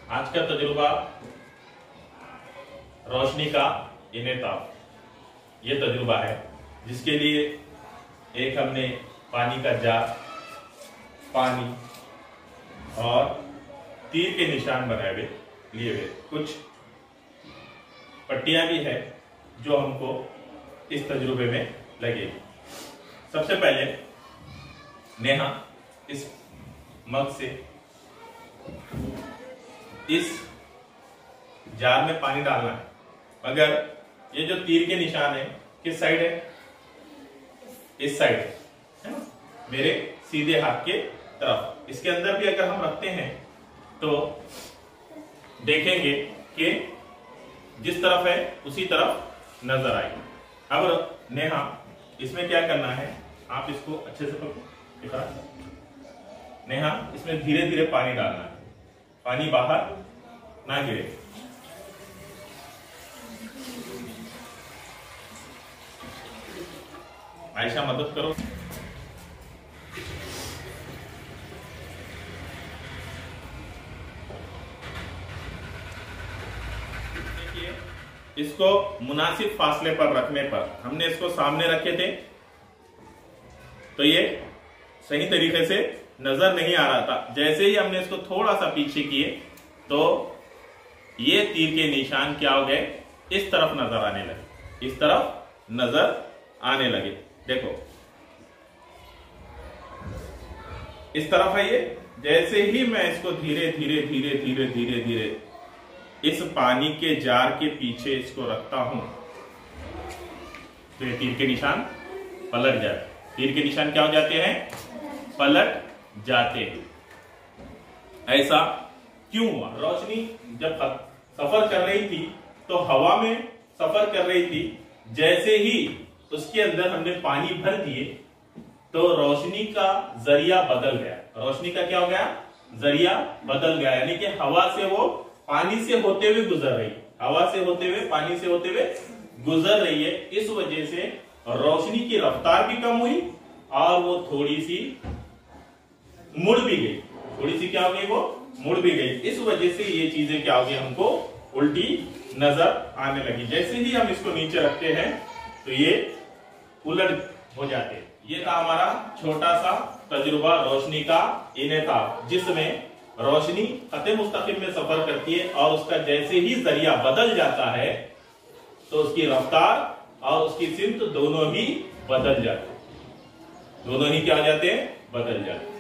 आज का तजुर्बा रोशनी का इनेताब, ये तजुर्बा है जिसके लिए एक हमने पानी का जार, पानी और तीर के निशान बनाए हुए लिए हुए, कुछ पट्टियां भी है जो हमको इस तजुर्बे में लगेगी। सबसे पहले नेहा इस मग से इस जार में पानी डालना है, मगर ये जो तीर के निशान है किस साइड है? इस साइड है ना, मेरे सीधे हाथ के तरफ। इसके अंदर भी अगर हम रखते हैं तो देखेंगे कि जिस तरफ है उसी तरफ नजर आएगी। अब नेहा इसमें क्या करना है, आप इसको अच्छे से पकड़ो। नेहा इसमें धीरे धीरे पानी डालना है, पानी बाहर ना गिरे। आयशा मदद करो। देखिए, इसको मुनासिब फासले पर रखने पर, हमने इसको सामने रखे थे तो ये सही तरीके से नजर नहीं आ रहा था। जैसे ही हमने इसको थोड़ा सा पीछे किए तो ये तीर के निशान क्या हो गए, इस तरफ नजर आने लगे, इस तरफ नजर आने लगे। देखो इस तरफ है ये। जैसे ही मैं इसको धीरे धीरे धीरे धीरे धीरे धीरे इस पानी के जार के पीछे इसको रखता हूं तो ये तीर के निशान पलट जाते। तीर के निशान क्या हो जाते हैं? पलट जाते हैं। ऐसा क्यों हुआ? रोशनी जब सफर कर रही थी तो हवा में सफर कर रही थी, जैसे ही उसके अंदर हमने पानी भर दिए तो रोशनी का जरिया बदल गया। रोशनी का क्या हो गया? जरिया बदल गया, यानी कि हवा से वो पानी से होते हुए गुजर रही, हवा से होते हुए, पानी से होते हुए गुजर रही है। इस वजह से रोशनी की रफ्तार भी कम हुई और वो थोड़ी सी मुड़ भी गई। थोड़ी सी क्या हो गई? वो मुड़ भी गई। इस वजह से ये चीजें क्या हो गई, हमको उल्टी नजर आने लगी। जैसे ही हम इसको नीचे रखते हैं तो ये उलट हो जाते हैं। ये था हमारा छोटा सा तजुर्बा रोशनी का इनेताब, जिसमें रोशनी खते मुस्तकिम में सफर करती है और उसका जैसे ही जरिया बदल जाता है तो उसकी रफ्तार और उसकी सिमत दोनों ही बदल जाते हैं। दोनों ही क्या हो जाते हैं? बदल जाते हैं।